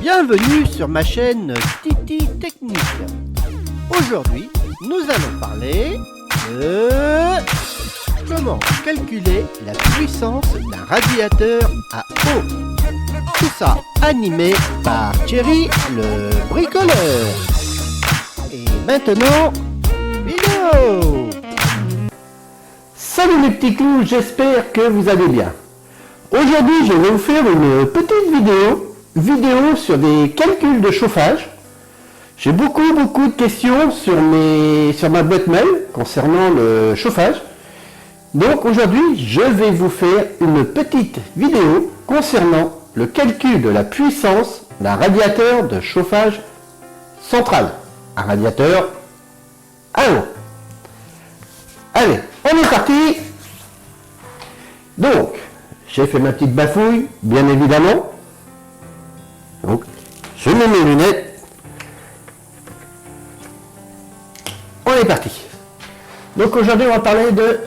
Bienvenue sur ma chaîne Titi Technique. Aujourd'hui, nous allons parler de comment calculer la puissance d'un radiateur à eau. Tout ça animé par Thierry le bricoleur. Et maintenant, vidéo. Salut les petits clous, j'espère que vous allez bien. Aujourd'hui, je vais vous faire une petite vidéo sur des calculs de chauffage. J'ai beaucoup de questions sur ma boîte mail concernant le chauffage. Donc aujourd'hui, je vais vous faire une petite vidéo concernant le calcul de la puissance d'un radiateur de chauffage central. Un radiateur à eau. Allez, on est parti. Donc, j'ai fait ma petite bafouille, bien évidemment. Donc, je mets mes lunettes. On est parti. Donc aujourd'hui, on va parler de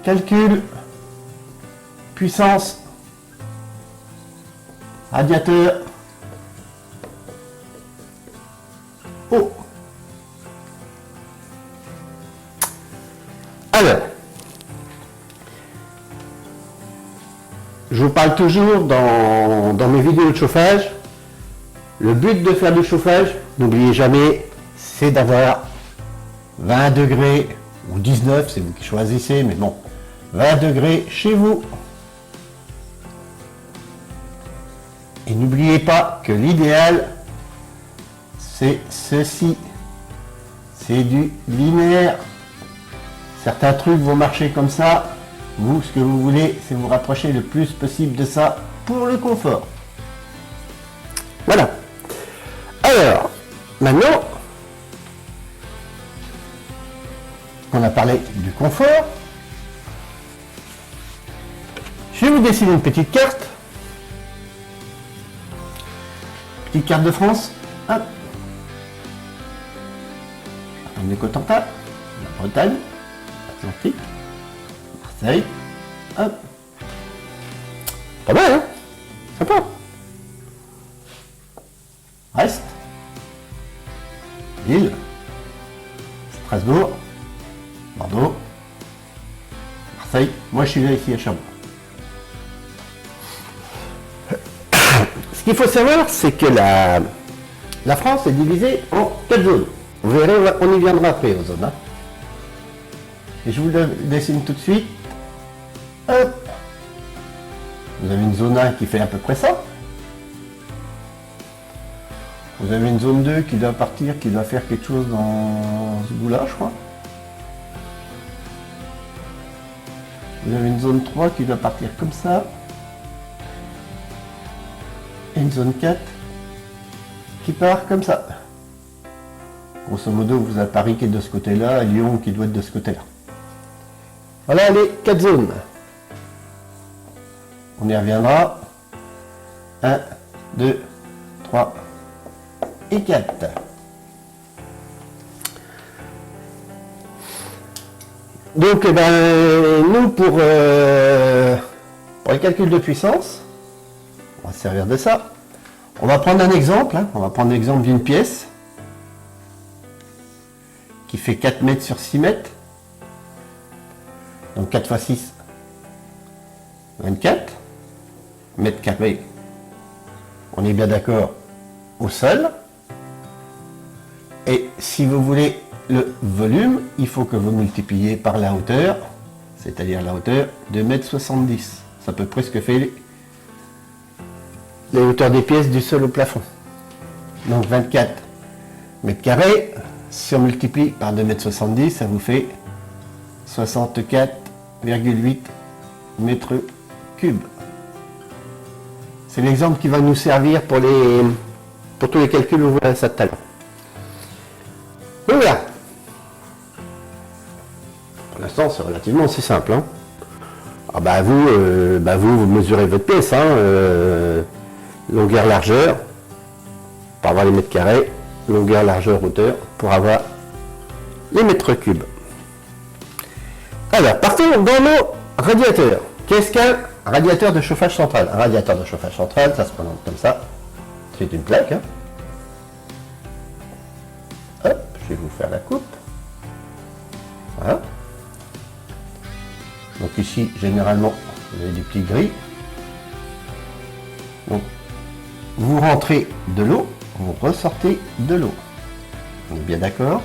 calcul, puissance, radiateur, eau. Alors, je vous parle toujours dans mes vidéos de chauffage. Le but de faire du chauffage, n'oubliez jamais, c'est d'avoir 20 degrés ou 19, c'est vous qui choisissez, mais bon, 20 degrés chez vous. Et n'oubliez pas que l'idéal, c'est ceci. C'est du linéaire. Certains trucs vont marcher comme ça. Vous, ce que vous voulez, c'est vous rapprocher le plus possible de ça pour le confort. Voilà. Alors, maintenant qu'on a parlé du confort, je vais vous dessiner une petite carte. Petite carte de France. Hop. On est Cotentin, la Bretagne, Atlantique. Marseille, hop. Pas mal, hein? Sympa. Reste. Lille. Strasbourg. Bordeaux. Marseille. Moi, je suis là ici à Cherbourg. Ce qu'il faut savoir, c'est que la France est divisée en 4 zones. Vous verrez, on y viendra après aux zones. Hein. Et je vous le dessine tout de suite. Hop. Vous avez une zone 1 qui fait à peu près ça. Vous avez une zone 2 qui doit partir, qui doit faire quelque chose dans ce bout-là, je crois. Vous avez une zone 3 qui doit partir comme ça. Et une zone 4 qui part comme ça. Grosso modo, vous avez Paris qui est de ce côté-là et Lyon qui doit être de ce côté-là. Voilà les 4 zones. On y reviendra. 1, 2, 3 et 4. Donc, nous, pour le calcul de puissance, on va se servir de ça. On va prendre un exemple. Hein. On va prendre l'exemple d'une pièce qui fait 4 mètres sur 6 mètres. Donc 4 x 6, 24 mètres carrés. On est bien d'accord au sol. Et si vous voulez le volume, il faut que vous multipliez par la hauteur, c'est-à-dire la hauteur de 1,70 m. C'est à peu près ce que fait les hauteurs des pièces du sol au plafond. Donc 24 mètres carrés, si on multiplie par 2,70 m, ça vous fait 64,8 mètres cubes. C'est l'exemple qui va nous servir pour tous les calculs, vous verrez ça tout à l'heure. Voilà. Pour l'instant, c'est relativement aussi simple. Hein. Ah vous mesurez votre pièce, hein, longueur, largeur, pour avoir les mètres carrés, longueur, largeur, hauteur, pour avoir les mètres cubes. Alors, partons dans nos radiateurs. Qu'est-ce qu'un radiateur de chauffage central. Un radiateur de chauffage central, ça se prononce comme ça. C'est une plaque. Hein. Hop, je vais vous faire la coupe. Voilà. Donc ici, généralement, vous avez des petits gris. Donc, vous rentrez de l'eau, vous ressortez de l'eau. On est bien d'accord?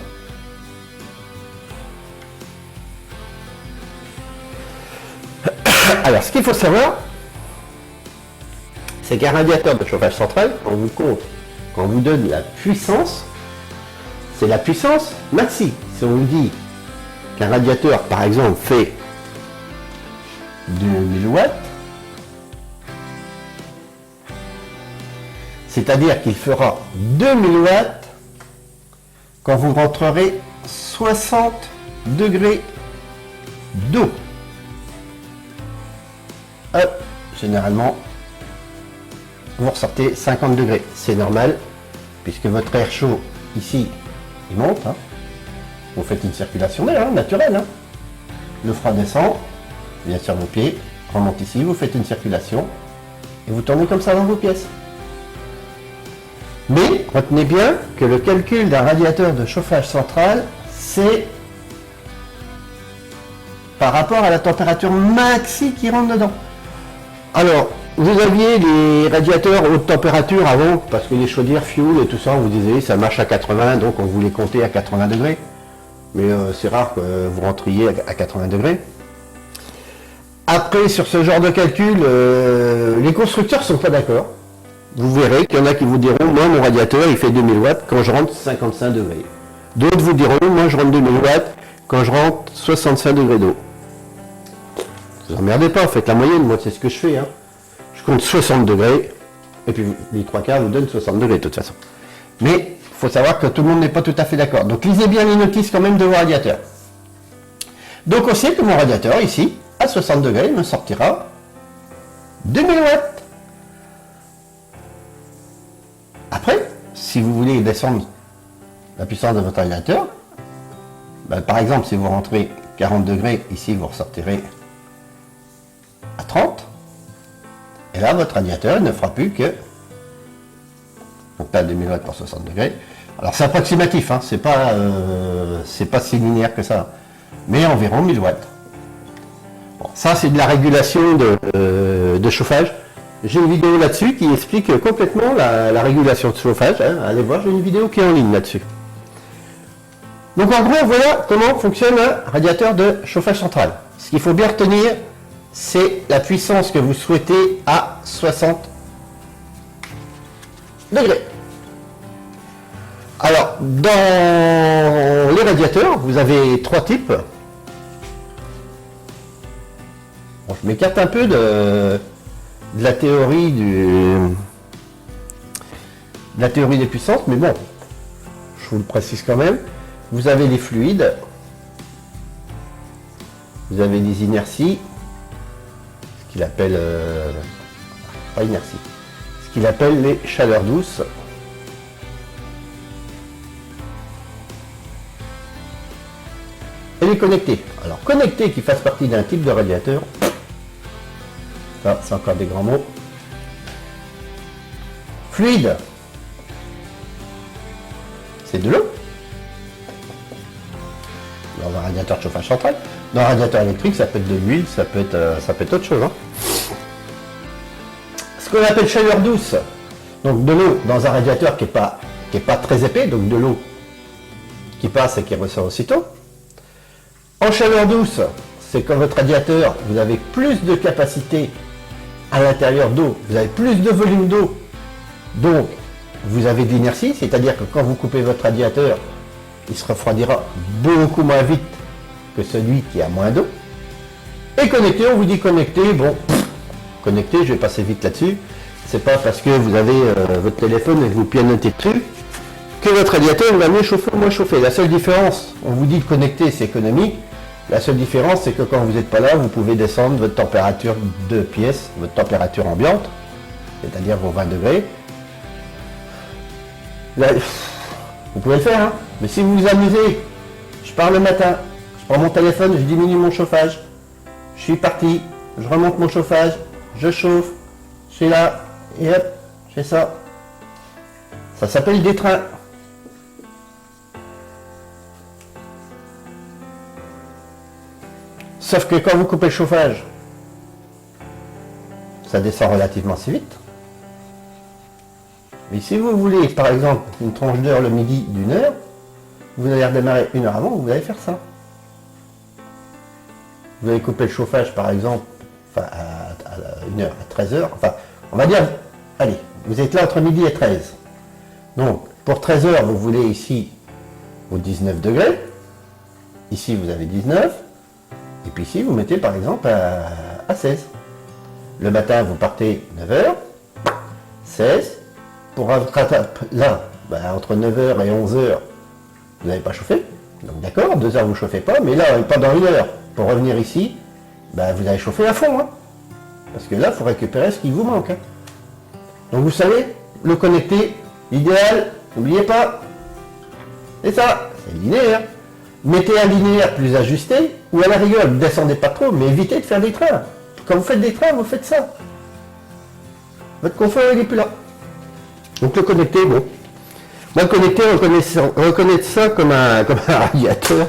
Alors, ce qu'il faut savoir, c'est qu'un radiateur de chauffage central, quand on vous donne la puissance, c'est la puissance maxi. Si on vous dit qu'un radiateur, par exemple, fait 2000 watts, c'est-à-dire qu'il fera 2000 watts quand vous rentrerez 60 degrés d'eau. Hop, généralement, vous ressortez 50 degrés. C'est normal, puisque votre air chaud, ici, il monte. Hein. Vous faites une circulation d'air, hein, naturelle. Hein. Le froid descend, vient sur vos pieds, remonte ici, vous faites une circulation, et vous tournez comme ça dans vos pièces. Mais, retenez bien que le calcul d'un radiateur de chauffage central, c'est par rapport à la température maxi qui rentre dedans. Alors, vous aviez les radiateurs haute température avant, parce que les chaudières fuel et tout ça, on vous disait ça marche à 80, donc on voulait compter à 80 degrés. Mais c'est rare que vous rentriez à 80 degrés. Après, sur ce genre de calcul, les constructeurs ne sont pas d'accord. Vous verrez qu'il y en a qui vous diront, moi mon radiateur il fait 2000 watts quand je rentre 55 degrés. D'autres vous diront, moi je rentre 2000 watts quand je rentre 65 degrés d'eau. Ne vous emmerdez pas, faites la moyenne, moi c'est ce que je fais. Hein. Je compte 60 degrés, et puis les trois quarts vous donnent 60 degrés de toute façon. Mais il faut savoir que tout le monde n'est pas tout à fait d'accord. Donc lisez bien les notices quand même de vos radiateurs. Donc on sait que mon radiateur ici, à 60 degrés, me sortira 2000 watts. Après, si vous voulez descendre la puissance de votre radiateur, ben, par exemple, si vous rentrez 40 degrés, ici vous ressortirez à 30, et là votre radiateur ne fera plus que, on perd 2000 watts pour 60 degrés, alors c'est approximatif, hein, c'est pas si linéaire que ça, mais environ 1000 watts. Bon, ça c'est de la régulation de chauffage. J'ai une vidéo là-dessus qui explique complètement la régulation de chauffage. Hein. Allez voir, j'ai une vidéo qui est en ligne là-dessus. Donc en gros, voilà comment fonctionne un radiateur de chauffage central. Ce qu'il faut bien retenir, c'est la puissance que vous souhaitez à 60 degrés. Alors, dans les radiateurs, vous avez trois types. Bon, je m'écarte un peu de la théorie des puissances, mais bon, je vous le précise quand même. Vous avez les fluides, vous avez des inerties, ce qu'il appelle pas inertie, ce qu'il appelle les chaleurs douces. Et les connectés. Alors connectés qui fassent partie d'un type de radiateur. Ça, c'est encore des grands mots. Fluide, c'est de l'eau. Dans un radiateur de chauffage central. Dans un radiateur électrique, ça peut être de l'huile, ça peut être autre chose. Hein. Ce qu'on appelle chaleur douce, donc de l'eau dans un radiateur qui est pas très épais, donc de l'eau qui passe et qui ressort aussitôt. En chaleur douce, c'est quand votre radiateur, vous avez plus de capacité à l'intérieur d'eau, vous avez plus de volume d'eau, donc vous avez de l'inertie, c'est-à-dire que quand vous coupez votre radiateur, il se refroidira beaucoup moins vite que celui qui a moins d'eau. Et connecté, on vous dit connecté, bon, connecté, je vais passer vite là-dessus, c'est pas parce que vous avez votre téléphone et que vous pianotez dessus que votre radiateur va mieux chauffer ou moins chauffer. La seule différence, on vous dit connecté, c'est économique. La seule différence, c'est que quand vous n'êtes pas là, vous pouvez descendre votre température de pièce, votre température ambiante, c'est-à-dire vos 20 degrés. Là, vous pouvez le faire, hein. Mais si vous vous amusez, je pars le matin, je prends mon téléphone, je diminue mon chauffage, je suis parti, je remonte mon chauffage, je chauffe, je fais là, et hop, je fais ça. Ça s'appelle des trains. Sauf que quand vous coupez le chauffage, ça descend relativement assez vite. Mais si vous voulez, par exemple, une tranche d'heure le midi d'une heure, vous allez redémarrer une heure avant, vous allez faire ça. Vous allez couper le chauffage, par exemple, enfin, à 1 heure, à 13 heures. Enfin, on va dire, allez, vous êtes là entre midi et 13. Donc, pour 13 heures, vous voulez ici vos 19 degrés. Ici, vous avez 19. Et puis ici, vous mettez, par exemple, à 16. Le matin, vous partez 9 heures, 16. Pour là, entre 9 heures et 11 heures, vous n'avez pas chauffé. Donc d'accord, 2 heures vous ne chauffez pas, mais là, pendant 1 heure, pour revenir ici, vous allez chauffer à fond. Hein. Parce que là, il faut récupérer ce qui vous manque. Hein. Donc vous savez, le connecté, l'idéal, n'oubliez pas, c'est ça, c'est le linéaire. Mettez un linéaire plus ajusté, ou à la rigueur, ne descendez pas trop, mais évitez de faire des trains. Quand vous faites des trains, vous faites ça. Votre confort, il n'est plus là. Donc le connecté, bon. Moi, le connecté, reconnaître ça comme un radiateur,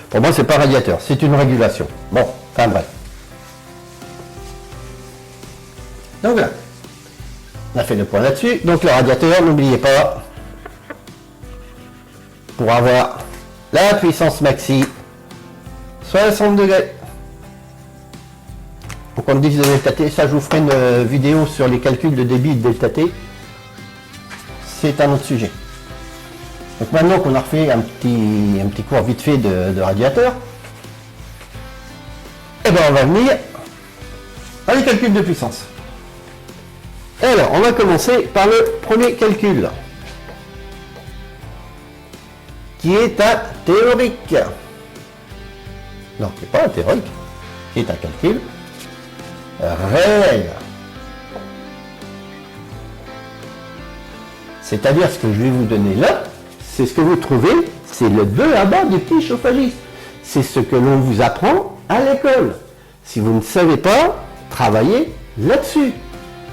pour moi, c'est pas un radiateur, c'est une régulation. Bon, enfin bref. Donc voilà. On a fait le point là-dessus. Donc le radiateur, n'oubliez pas, pour avoir la puissance maxi, 60 degrés. Donc on me dit de delta T, ça je vous ferai une vidéo sur les calculs de débit de delta T. C'est un autre sujet. Donc maintenant qu'on a refait un petit cours vite fait de radiateur, et on va venir à les calculs de puissance. Alors, on va commencer par le premier calcul, qui est un théorique. Non, qui n'est pas un théorique, qui est un calcul réel. C'est-à-dire ce que je vais vous donner là, c'est ce que vous trouvez, c'est le 2 à bas du petit chauffagiste. C'est ce que l'on vous apprend à l'école. Si vous ne savez pas, travaillez là-dessus.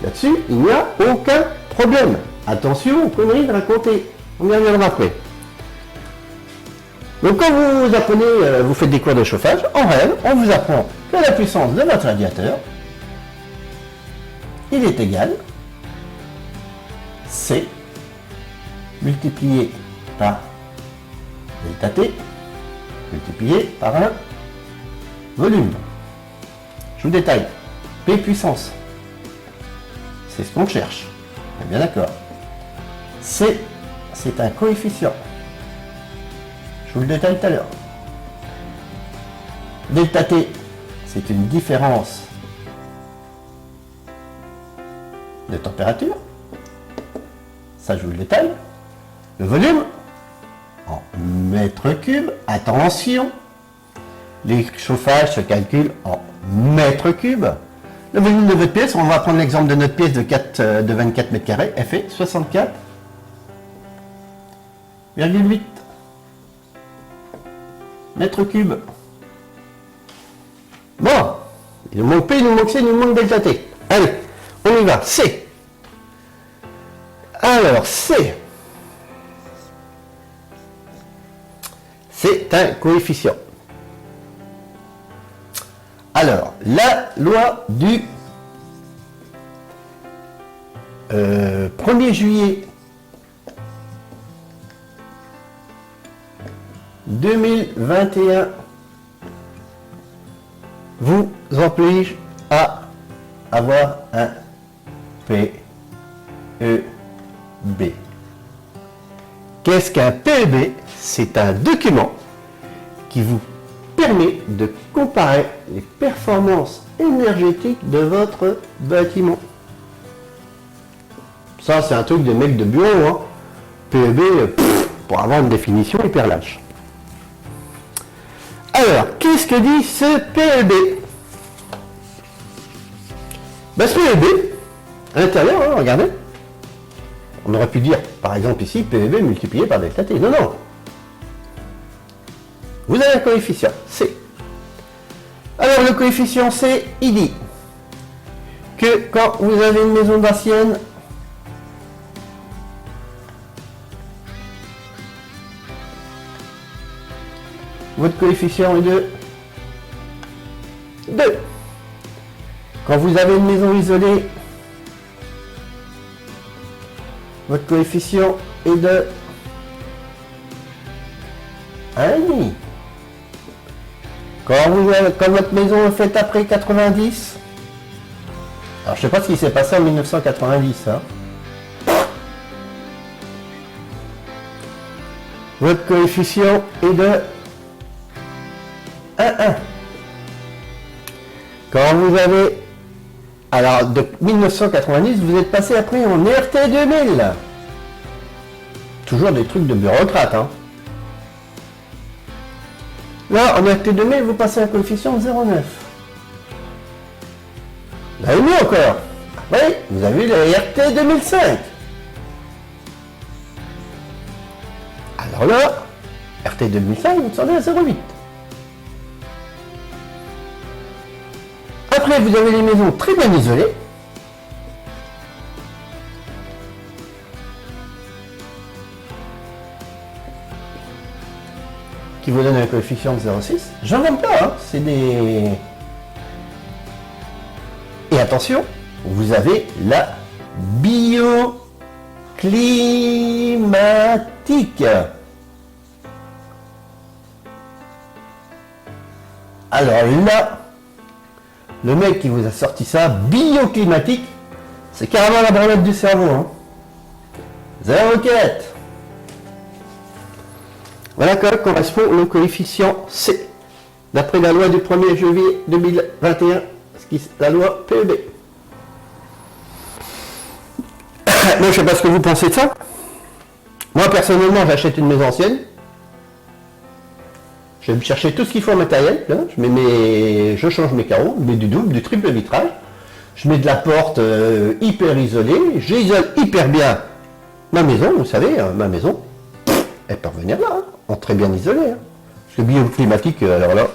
Là-dessus, il n'y a aucun problème. Attention aux conneries de raconter. On y reviendra après. Donc quand vous apprenez, vous faites des cours de chauffage, en rêve, on vous apprend que la puissance de votre radiateur, il est égal C multiplié par delta T multiplié par un volume. Je vous détaille. P puissance. C'est ce qu'on cherche. On est bien d'accord. C, c'est un coefficient. Je vous le détaille tout à l'heure. Delta T, c'est une différence de température. Ça, je vous le détaille. Le volume, en mètres cubes. Attention, les chauffages se calculent en mètres cubes. Le volume de votre pièce, on va prendre l'exemple de notre pièce de 24 mètres carrés. Elle fait 64,8 mètres cubes. Bon, il nous manque P, il nous manque C, il nous manque delta T. Allez, on y va. C. Alors, C. C'est un coefficient. Alors, la loi du 1er juillet 2021 vous oblige à avoir un PEB. Qu'est-ce qu'un PEB? C'est un document qui vous permet de comparer les performances énergétiques de votre bâtiment. Ça, c'est un truc de mec de bureau. Hein. PEB, pour avoir une définition hyper lâche. Alors, qu'est-ce que dit ce PEB? Ce PEB, à l'intérieur, hein, regardez, on aurait pu dire, par exemple ici, PEB multiplié par delta T. Non, non. Vous avez un coefficient C. Alors, le coefficient C, il dit que quand vous avez une maison dacienne, votre coefficient est de 2. Quand vous avez une maison isolée, votre coefficient est de 1,5. Quand votre maison est faite après 90, alors je sais pas ce qui s'est passé en 1990, hein. Votre coefficient est de 1,1. Quand vous avez, alors de 1990, vous êtes passé après en RT 2000. Toujours des trucs de bureaucrate, hein. Là, en RT 2000, vous passez un coefficient de 0,9. Vous avez mieux encore. Après, vous avez eu le RT 2005. Alors là, RT 2005, vous descendez à 0,8. Après, vous avez les maisons très bien isolées. Qui vous donne un coefficient de 0,6. J'en aime pas, hein. C'est des... Et attention, vous avez la bioclimatique. Alors là, le mec qui vous a sorti ça, bioclimatique, c'est carrément la branlette du cerveau, hein. 0,4. Voilà à quoi correspond le coefficient C, d'après la loi du 1er janvier 2021, la loi PEB. Moi, je ne sais pas ce que vous pensez de ça. Moi, personnellement, j'achète une maison ancienne. Je vais me chercher tout ce qu'il faut en matériel. Là. Je change mes carreaux, je mets du double, du triple vitrage. Je mets de la porte hyper isolée. J'isole hyper bien ma maison, vous savez, ma maison. Elle peut revenir là, hein, en très bien isolé. Hein. Parce que bioclimatique, alors là...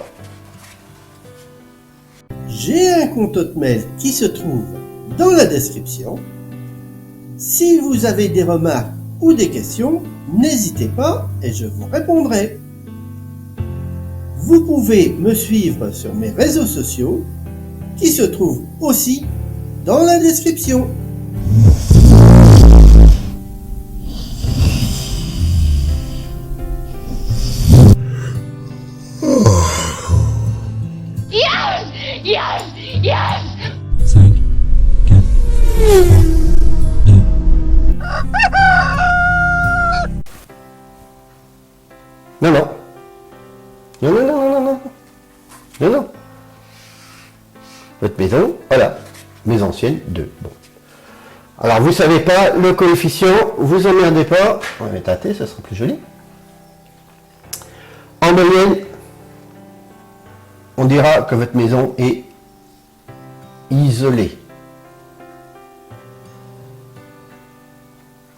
J'ai un compte Hotmail qui se trouve dans la description. Si vous avez des remarques ou des questions, n'hésitez pas et je vous répondrai. Vous pouvez me suivre sur mes réseaux sociaux qui se trouvent aussi dans la description. Yes! Yes! 5, 4, 2. Non, non. Non, non, non, non, non, non. Non, non. Votre maison, voilà. Maison ancienne, 2. Bon. Alors, vous savez pas, le coefficient, vous emmerdez pas. On va mettre un T, ça sera plus joli. En moyenne, on dira que votre maison est isolée.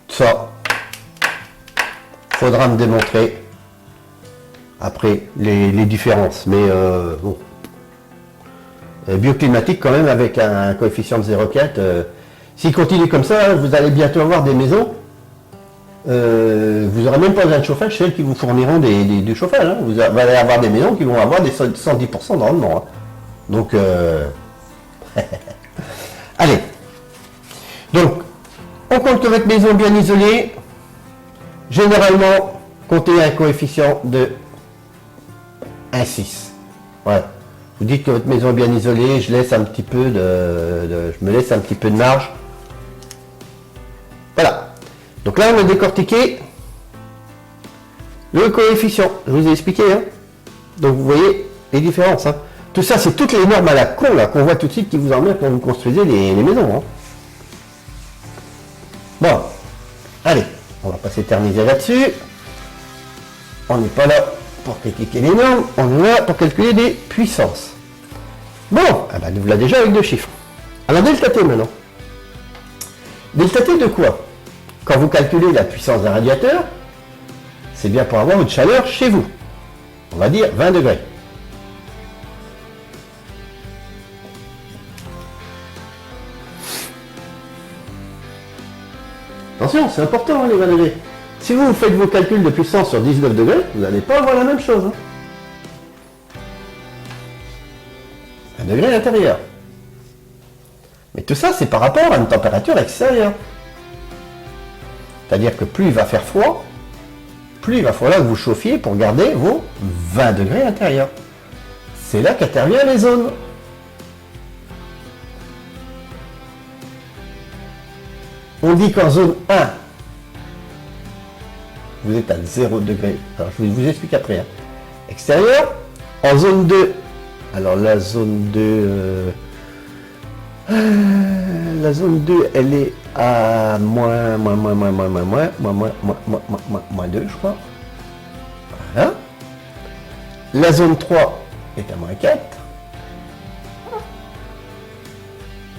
Ça, faudra me démontrer après les différences. Mais bon, bioclimatique quand même avec un coefficient de 0,4. S'il continue comme ça, vous allez bientôt avoir des maisons. Vous n'aurez même pas besoin de chauffage, celles qui vous fourniront du chauffage. Hein. Vous allez avoir des maisons qui vont avoir des 110% de rendement. Hein. Donc, allez. Donc, on compte que votre maison bien isolée. Généralement, comptez un coefficient de 1,6. Voilà. Vous dites que votre maison est bien isolée, je laisse un petit peu je me laisse un petit peu de marge. Voilà. Donc là, on a décortiqué le coefficient. Je vous ai expliqué. Hein. Donc vous voyez les différences. Hein. Tout ça, c'est toutes les normes à la con là qu'on voit tout de suite qui vous emmerdent quand vous construisez les maisons. Hein. Bon, allez, on va pas s'éterniser là-dessus. On n'est pas là pour calculer les normes, on est là pour calculer des puissances. Bon, ah ben, nous voilà déjà avec 2 chiffres. Alors delta T maintenant. Delta T de quoi? Quand vous calculez la puissance d'un radiateur, c'est bien pour avoir une chaleur chez vous. On va dire 20 degrés. Attention, c'est important hein, les 20 degrés. Si vous faites vos calculs de puissance sur 19 degrés, vous n'allez pas avoir la même chose. Hein. 1 degré à l'intérieur. Mais tout ça, c'est par rapport à une température extérieure. C'est-à-dire que plus il va faire froid, plus il va falloir que vous chauffiez pour garder vos 20 degrés intérieurs. C'est là qu'interviennent les zones. On dit qu'en zone 1, vous êtes à 0 degré. Alors, je vais vous expliquer après. Hein. Extérieur. En zone 2, alors la zone 2, elle est à moins 2, je crois. Voilà. La zone 3 est à moins 4.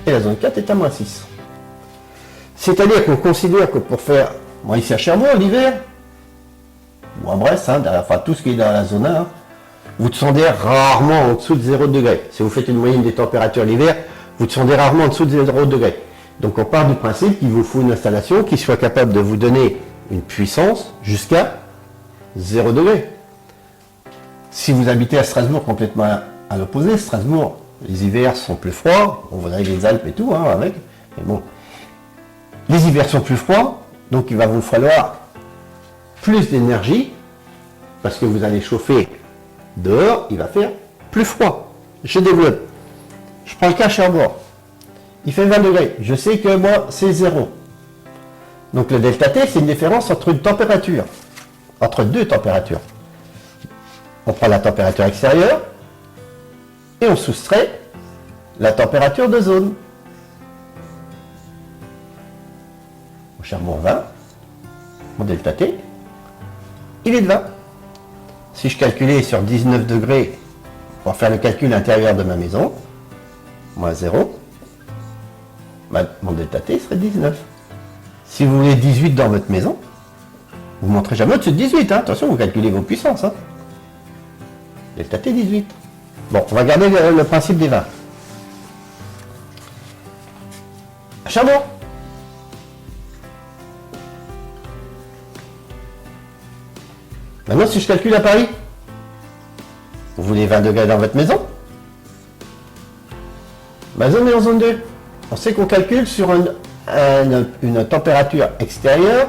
Et la zone 4 est à moins 6. C'est-à-dire qu'on considère que pour faire, moi ici à Cherbourg, l'hiver, ou à Brest, hein, enfin tout ce qui est dans la zone 1, hein, vous descendez rarement en dessous de 0 degré. Si vous faites une moyenne des températures l'hiver, vous descendez rarement en dessous de 0 degré. Donc on part du principe qu'il vous faut une installation qui soit capable de vous donner une puissance jusqu'à 0 degré. Si vous habitez à Strasbourg complètement à l'opposé, Strasbourg, les hivers sont plus froids, on voudrait les Alpes et tout, hein, avec, mais bon. Les hivers sont plus froids, donc il va vous falloir plus d'énergie, parce que vous allez chauffer dehors, il va faire plus froid. Je développe. Je prends le cas Cherbourg. Il fait 20 degrés. Je sais que moi, c'est 0. Donc le delta T, c'est une différence entre une température, entre deux températures. On prend la température extérieure et on soustrait la température de zone. Au Cherbourg 20, mon delta T, il est de 20. Si je calculais sur 19 degrés pour faire le calcul intérieur de ma maison, moins 0, mon delta T serait 19. Si vous voulez 18 dans votre maison, vous ne montrez jamais au-dessus de 18. Hein. Attention, vous calculez vos puissances. Hein. Delta T 18. Bon, on va garder le principe des 20. À Cherbourg. Maintenant, si je calcule à Paris, vous voulez 20 degrés dans votre maison? Ma zone est en zone 2. On sait qu'on calcule sur une température extérieure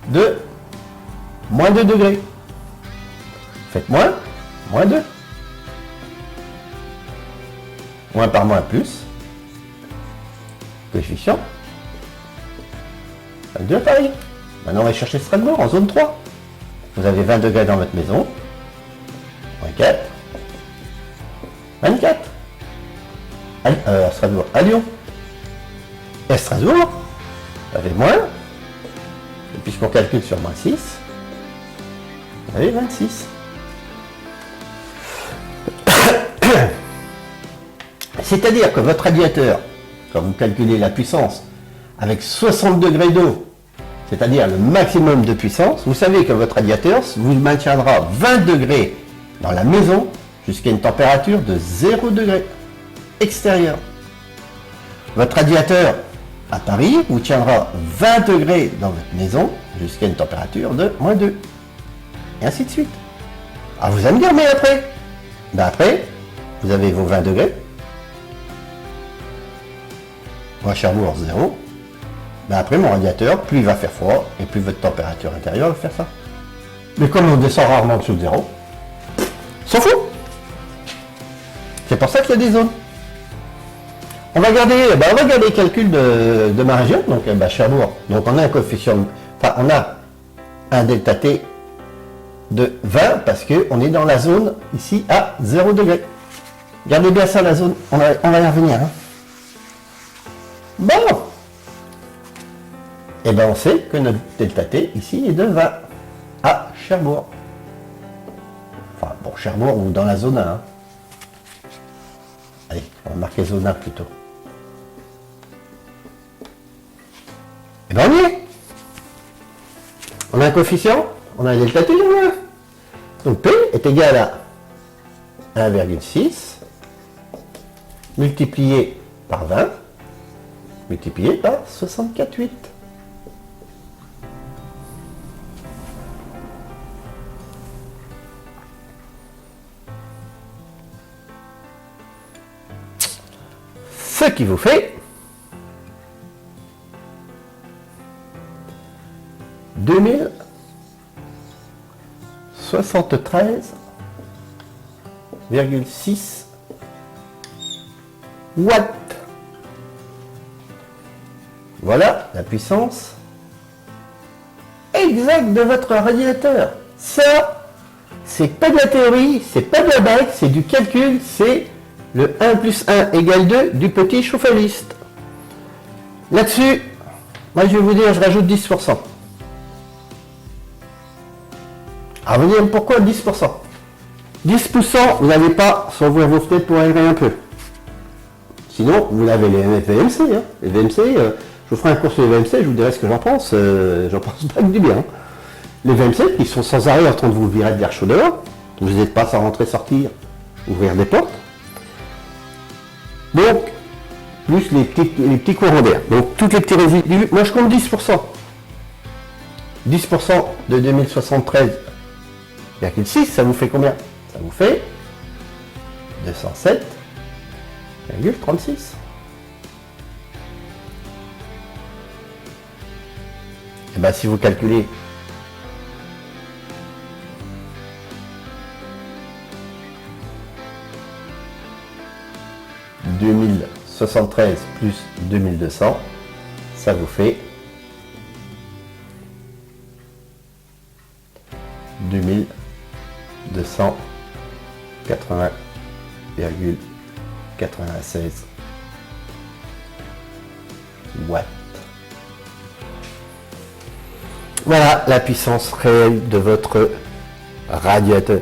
de moins 2 degrés. Faites moins 2. Moins par moins plus. Coefficient. 22 à Paris. Maintenant, on va chercher Strasbourg en zone 3. Vous avez 20 degrés dans votre maison. Moins 4. 24. À Strasbourg. À Lyon. Et à Strasbourg, vous avez moins. Et puisqu'on calcule sur moins 6, vous avez 26. C'est-à-dire que votre radiateur, quand vous calculez la puissance avec 60 degrés d'eau, c'est-à-dire le maximum de puissance, vous savez que votre radiateur vous maintiendra 20 degrés dans la maison jusqu'à une température de 0 degré extérieur. Votre radiateur à Paris vous tiendra 20 degrés dans votre maison jusqu'à une température de moins 2. Et ainsi de suite. Alors vous allez me dire, mais après, après, vous avez vos 20 degrés. Moi, Cherbourg, 0. Après, mon radiateur, plus il va faire froid, et plus votre température intérieure va faire ça. Mais comme on descend rarement en dessous de 0, s'en fout. C'est pour ça qu'il y a des zones. On va garder le calcul de ma région, donc Cherbourg. Donc on a un coefficient, enfin on a un delta T de 20 parce qu'on est dans la zone ici à 0 degré. Regardez bien ça la zone, on va y revenir. Hein. Bon. Et on sait que notre delta T ici est de 20 à Cherbourg. Enfin bon, Cherbourg ou dans la zone 1. Hein. Allez, on va marquer zone 1 plutôt. Et on y est. On a un coefficient, on a un delta T, donc P est égal à 1,6 multiplié par 20 multiplié par 64,8. qui vous fait 2073,6 watts. Voilà la puissance exacte de votre radiateur. Ça, c'est pas de la théorie, c'est pas de la bague, c'est du calcul, c'est le 1 plus 1 égale 2 du petit chauffagiste. Là-dessus, moi je vais vous dire, je rajoute 10%. Alors vous dire pourquoi 10%? 10%, vous n'avez pas sans ouvrir vos fenêtres pour aérer un peu. Sinon, vous avez les VMC. Hein. Les VMC, je vous ferai un cours sur les VMC, je vous dirai ce que j'en pense. J'en pense pas que du bien. Hein. Les VMC, qui sont sans arrêt en train de vous virer de l'air chaud dehors. Vous n'êtes pas sans rentrer, sortir, ouvrir des portes. Donc, plus les petits courants d'air. Donc, tous les petits résidus. Moi, je compte 10%. 10% de 2073,6, ça vous fait combien? Ça vous fait 207,36. Et bien, si vous calculez « 2073 plus 2200 », ça vous fait 2280,96 watts. Voilà la puissance réelle de votre radiateur.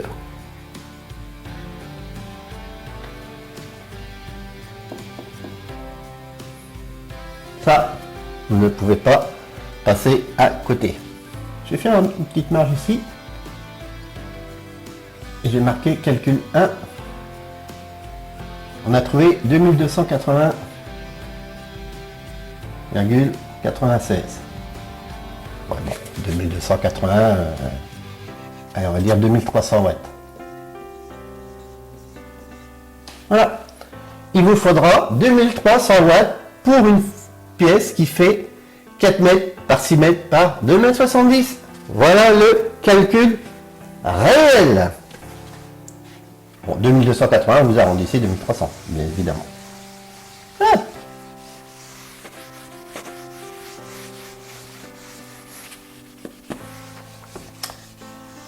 Ça, vous ne pouvez pas passer à côté. Je vais faire une petite marge ici. Et j'ai marqué calcul 1. On a trouvé 2280,96. Ouais, bon, 2280, allez, on va dire 2300 watts. Voilà. Il vous faudra 2300 watts pour une pièce qui fait 4 mètres par 6 mètres par 2,70 m. Voilà le calcul réel. Bon, 2280, vous arrondissez 2300, bien évidemment. Ah.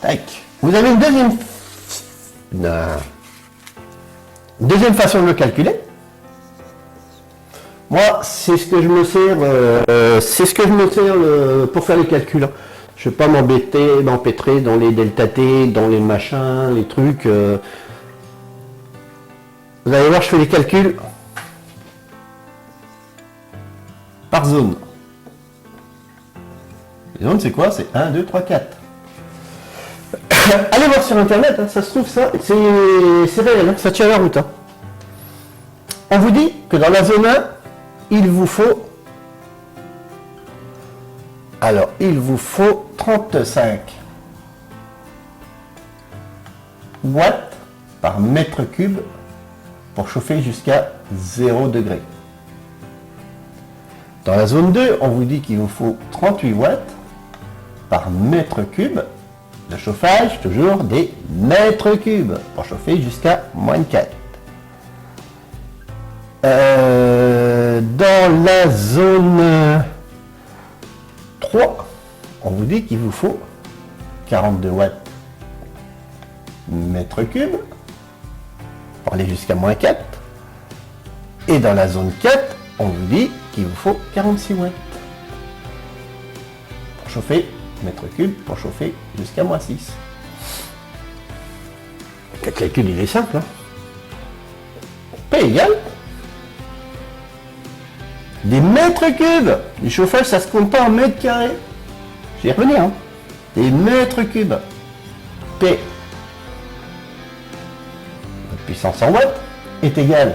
Tac. Vous avez une deuxième façon de le calculer. Moi, c'est ce que je me sers, pour faire les calculs. Je ne vais pas m'empêtrer dans les delta T, dans les machins, les trucs. Vous allez voir, je fais les calculs par zone. Les zones, c'est quoi? C'est 1, 2, 3, 4. Allez voir sur internet, hein, ça se trouve, ça, c'est réel, hein, ça tient la route. Hein. On vous dit que dans la zone 1, il vous faut 35 watts par mètre cube pour chauffer jusqu'à 0 degré. Dans la zone 2, on vous dit qu'il vous faut 38 watts par mètre cube de chauffage, toujours des mètres cubes, pour chauffer jusqu'à -4. Dans la zone 3, on vous dit qu'il vous faut 42 watts mètre cube pour aller jusqu'à -4. Et dans la zone 4, on vous dit qu'il vous faut 46 watts pour chauffer mètre cube, pour chauffer jusqu'à -6. Le calcul, il est simple. Hein. P égale des mètres cubes. Du chauffage, ça se compte pas en mètres carrés. Je vais y revenir. Hein. Des mètres cubes. P, notre puissance en watts, est égale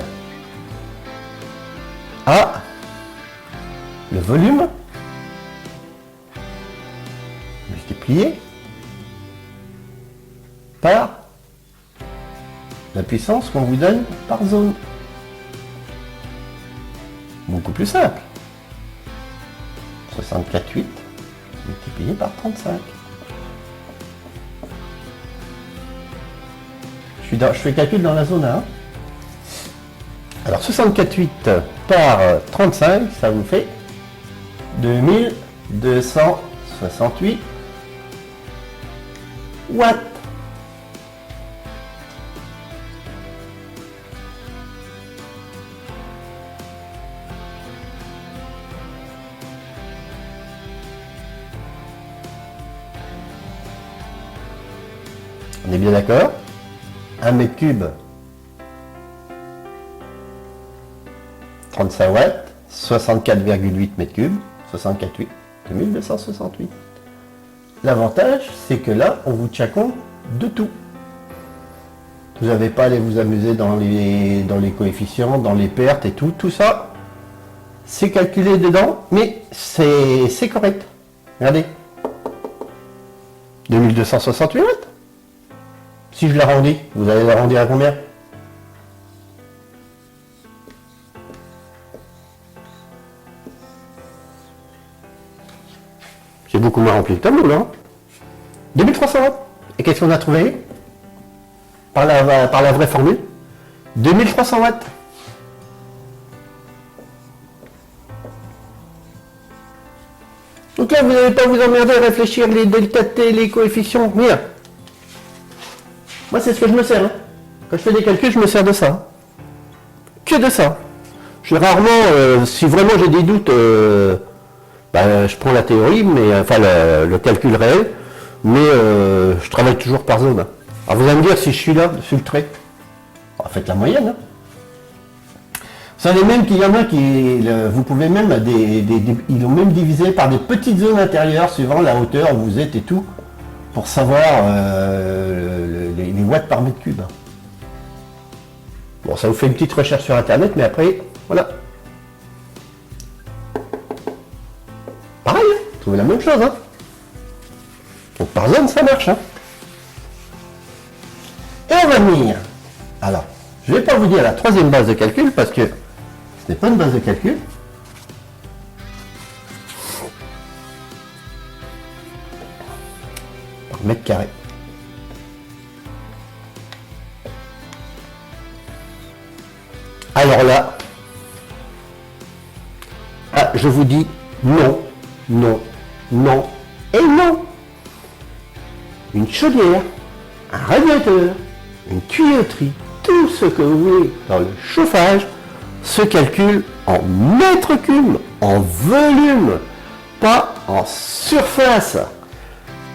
à le volume multiplié par la puissance qu'on vous donne par zone. beaucoup plus simple. 64,8 multiplié par 35. Je fais le calcul dans la zone 1. Alors 64,8 par 35, ça vous fait 2268 watts. On est bien d'accord? 1 mètre cube, 35 watts, 64,8 mètres cubes, 64,8, 2268. L'avantage, c'est que là, on vous tient compte de tout. Vous n'avez pas à aller vous amuser dans les coefficients, dans les pertes et tout. Tout ça, c'est calculé dedans, mais c'est correct. Regardez. 2268 watts. Si je l'arrondis, vous allez l'arrondir à combien? J'ai beaucoup moins rempli le tableau là. 2300 watts. Et qu'est-ce qu'on a trouvé par la vraie formule? 2300 watts. Donc là, vous n'allez pas vous emmerder à réfléchir les delta T, les coefficients, rien. Moi, c'est ce que je me sers. Hein. Quand je fais des calculs, je me sers de ça. Que de ça. Je rarement, si vraiment j'ai des doutes, je prends la théorie, mais enfin le calcul réel, mais je travaille toujours par zone. Alors vous allez me dire si je suis là, sur le trait. Faites la moyenne. Hein. Vous savez même qu'il y en a qui, vous pouvez même, ils ont même divisé par des petites zones intérieures suivant la hauteur où vous êtes et tout, pour savoir les watts par mètre cube. Bon, ça vous fait une petite recherche sur internet, mais après, voilà. Pareil, hein, trouvez la même chose. Hein. Donc par zone, ça marche. Hein. Et on va venir. Alors, je ne vais pas vous dire la troisième base de calcul, parce que ce n'est pas une base de calcul. Par mètre carré. Alors là, je vous dis non, non, non et non. Une chaudière, un radiateur, une tuyauterie, tout ce que vous voulez dans le chauffage se calcule en mètres cubes, en volume, pas en surface.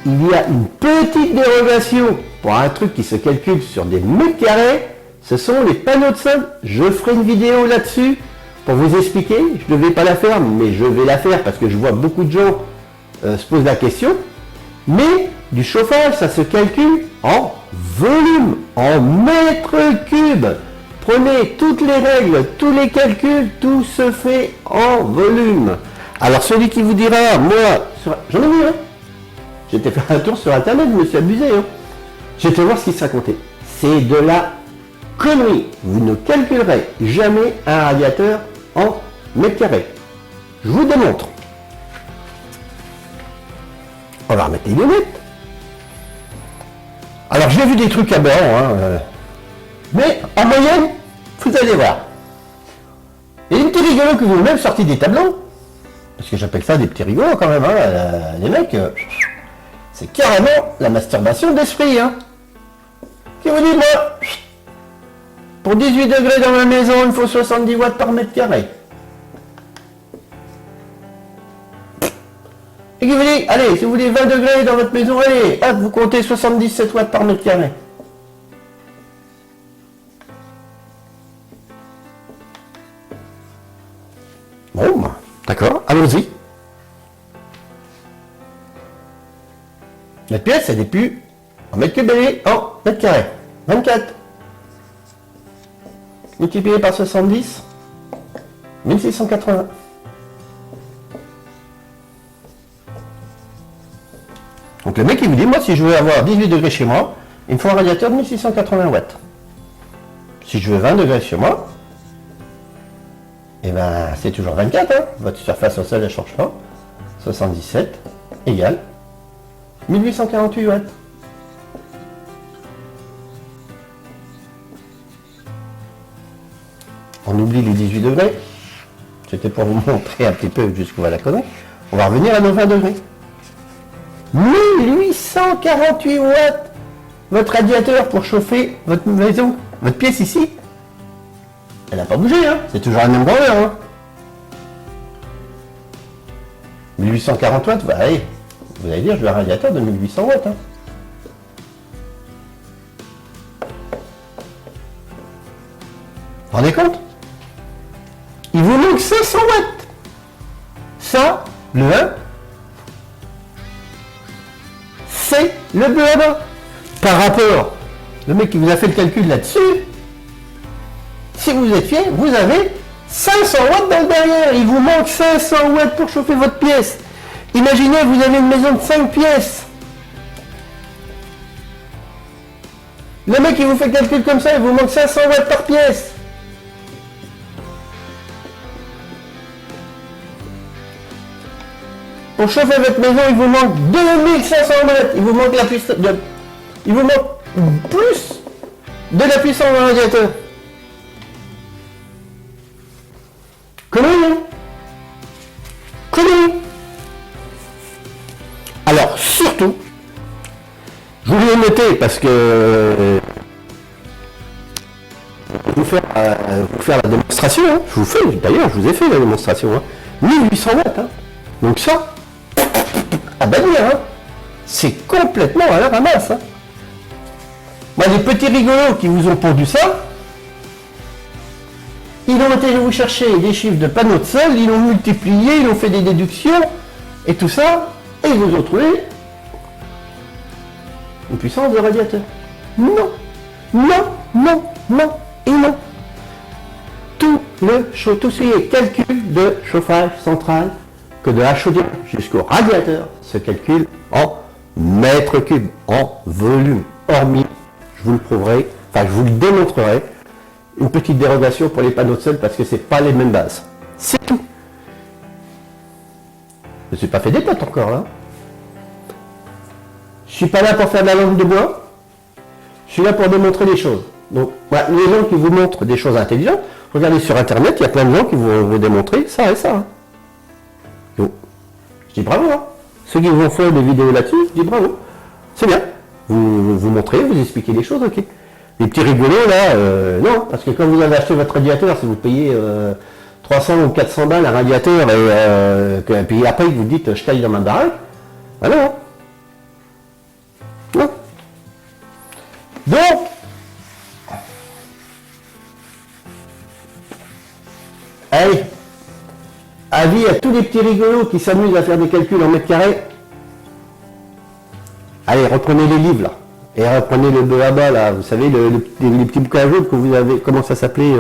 Il y a une petite dérogation pour un truc qui se calcule sur des mètres carrés. Ce sont les panneaux de sol. Je ferai une vidéo là-dessus pour vous expliquer. Je ne vais pas la faire, mais je vais la faire parce que je vois beaucoup de gens se posent la question. Mais du chauffage, ça se calcule en volume, en mètres cubes. Prenez toutes les règles, tous les calculs, tout se fait en volume. Alors celui qui vous dira, moi, j'en ai vu, hein. J'étais faire un tour sur internet, je me suis abusé. Hein. J'étais voir ce qui se racontait. C'est de la connerie. Vous ne calculerez jamais un radiateur en mètres carrés. Je vous démontre. On va remettre les lunettes. Alors j'ai vu des trucs aberrants, hein, mais en moyenne, vous allez voir. Et les petits rigolos que vous avez même sorti des tableaux, parce que j'appelle ça des petits rigolos quand même, hein, les mecs, c'est carrément la masturbation d'esprit. Hein. Qui vous dit, moi, pour 18 degrés dans ma maison, il me faut 70 watts par mètre carré. Et qui vous dit, allez, si vous voulez 20 degrés dans votre maison, allez, hop, vous comptez 77 watts par mètre carré. Bon, bah, d'accord, allons-y. La pièce, elle n'est plus en mètre cube, elle est en mètre carré. 24. Multiplié par 70, 1680. Donc le mec il vous dit, moi si je veux avoir 18 degrés chez moi, il me faut un radiateur de 1680 watts. Si je veux 20 degrés chez moi, et Et ben c'est toujours 24, hein. Votre surface au sol ne change pas. 77 égale 1848 watts. On oublie les 18 degrés. C'était pour vous montrer un petit peu jusqu'où va la connerie. On va revenir à nos 20 degrés. 1848 watts. Votre radiateur pour chauffer votre maison, votre pièce ici, elle n'a pas bougé, hein. C'est toujours la même grandeur, hein. 1840 watts, bah allez, vous allez dire, je veux un radiateur de 1800 watts, hein. Vous vous rendez compte? Il vous manque 500 watts. Ça, le 1, c'est le BABA. Par rapport, le mec qui vous a fait le calcul là-dessus, si vous êtes fier, vous avez 500 watts dans le derrière. Il vous manque 500 watts pour chauffer votre pièce. Imaginez, vous avez une maison de 5 pièces. Le mec qui vous fait le calcul comme ça, il vous manque 500 watts par pièce. Pour chauffer votre maison, il vous manque 2500 watts. Il vous manque la puissance il vous manque plus de la puissance dans le radiateur. Connerie. Alors, surtout, je voulais noter parce que vous faire la démonstration, hein. Je vous ai fait la démonstration, hein. 1800 watts, hein. Donc ça, à bannir, hein. C'est complètement à la ramasse, hein. Moi, les petits rigolos qui vous ont pondu ça, ils ont été vous chercher des chiffres de panneaux de sol, ils l'ont multiplié, ils ont fait des déductions, et tout ça, et ils vous ont trouvé une puissance de radiateur. Non, et non. Tout ce qui est calcul de chauffage central, que de la chaudière jusqu'au radiateur, se calcule en mètres cubes, en volume, hormis, je vous le prouverai, enfin je vous le démontrerai, une petite dérogation pour les panneaux de sol parce que c'est pas les mêmes bases. C'est tout. Je ne suis pas fait des potes encore là. Je suis pas là pour faire de la langue de bois. Je suis là pour démontrer des choses. Donc, voilà, les gens qui vous montrent des choses intelligentes, regardez sur internet, il y a plein de gens qui vont vous démontrer ça et ça. Hein. Donc, je dis bravo. Hein. Ceux qui vont faire des vidéos là-dessus, je dis bravo. C'est bien. Vous montrez, vous expliquez les choses, ok. Les petits rigolos là, non, parce que quand vous avez acheté votre radiateur, si vous payez 300 ou 400 balles un radiateur, et puis après vous dites je taille dans ma baraque, ah non. Non. Donc, allez, avis à tous les petits rigolos qui s'amusent à faire des calculs en mètres carrés. Allez, reprenez les livres là. Et reprenez le BABA là, vous savez, les petits bouquins jaunes que vous avez, comment ça s'appelait,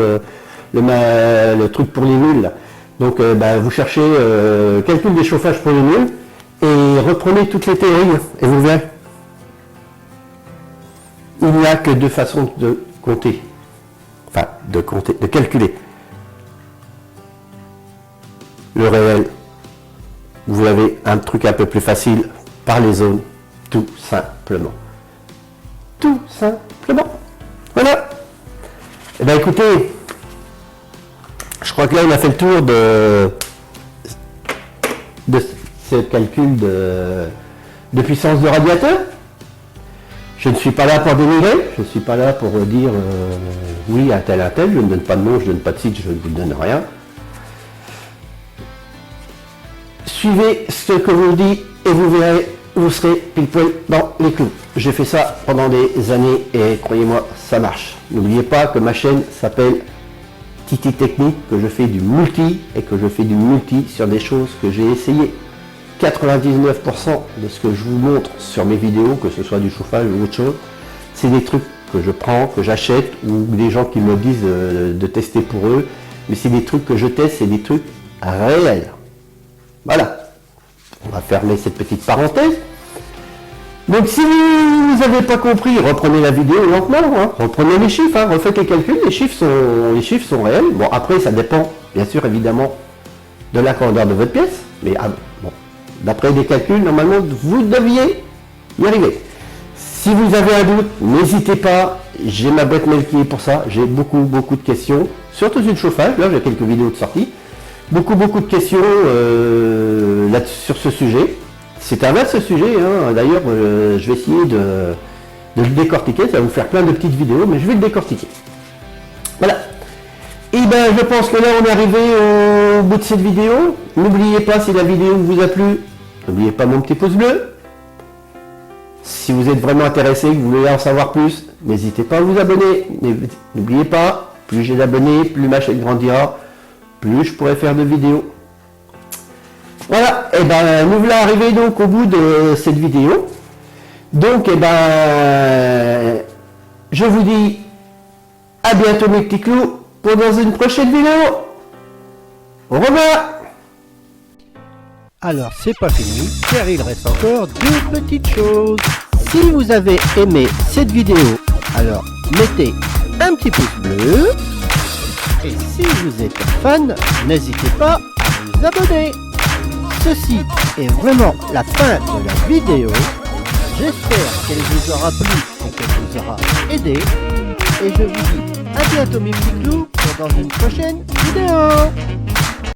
le truc pour les nuls là. Donc vous cherchez calcul des chauffages pour les nuls et reprenez toutes les théories et vous verrez. Il n'y a que deux façons de compter. Enfin, de calculer. Le réel, vous avez un truc un peu plus facile par les zones, tout simplement. Tout simplement. Voilà. Eh bien écoutez, je crois que là on a fait le tour de ce calcul de puissance de radiateur. Je ne suis pas là pour dénigrer, je ne suis pas là pour dire oui à tel, je ne donne pas de nom, je ne donne pas de site, je ne vous donne rien. Suivez ce que vous dit et vous verrez, vous serez pile poil dans les clous. J'ai fait ça pendant des années et croyez-moi, ça marche. N'oubliez pas que ma chaîne s'appelle Titi Technique, que je fais du multi et que je fais du multi sur des choses que j'ai essayé. 99% de ce que je vous montre sur mes vidéos, que ce soit du chauffage ou autre chose, c'est des trucs que je prends, que j'achète ou des gens qui me disent de tester pour eux. Mais c'est des trucs que je teste, c'est des trucs réels. Voilà. On va fermer cette petite parenthèse. Donc si vous n'avez pas compris, reprenez la vidéo lentement, hein. Reprenez les chiffres, hein. Refaites les calculs, les chiffres sont réels. Bon après ça dépend bien sûr évidemment de la grandeur de votre pièce, mais bon, d'après des calculs, normalement vous deviez y arriver. Si vous avez un doute, n'hésitez pas, j'ai ma boîte mail qui est pour ça, j'ai beaucoup de questions, surtout sur le chauffage, là j'ai quelques vidéos de sortie, beaucoup de questions là, sur ce sujet. C'est un vaste sujet, hein. D'ailleurs je vais essayer de le décortiquer, ça va vous faire plein de petites vidéos, mais je vais le décortiquer. Voilà. Et ben je pense que là on est arrivé au bout de cette vidéo. N'oubliez pas, si la vidéo vous a plu, n'oubliez pas mon petit pouce bleu. Si vous êtes vraiment intéressé, que vous voulez en savoir plus, n'hésitez pas à vous abonner. N'oubliez pas, plus j'ai d'abonnés, plus ma chaîne grandira, plus je pourrai faire de vidéos. Voilà, et ben nous voilà arrivés donc au bout de cette vidéo. Donc et ben je vous dis à bientôt mes petits clous pour dans une prochaine vidéo. Au revoir. Alors c'est pas fini, car il reste encore deux petites choses. Si vous avez aimé cette vidéo, alors mettez un petit pouce bleu. Et si vous êtes fan, n'hésitez pas à vous abonner. Ceci est vraiment la fin de la vidéo. J'espère qu'elle vous aura plu et qu'elle vous aura aidé. Et je vous dis à bientôt mes petits clous pour dans une prochaine vidéo.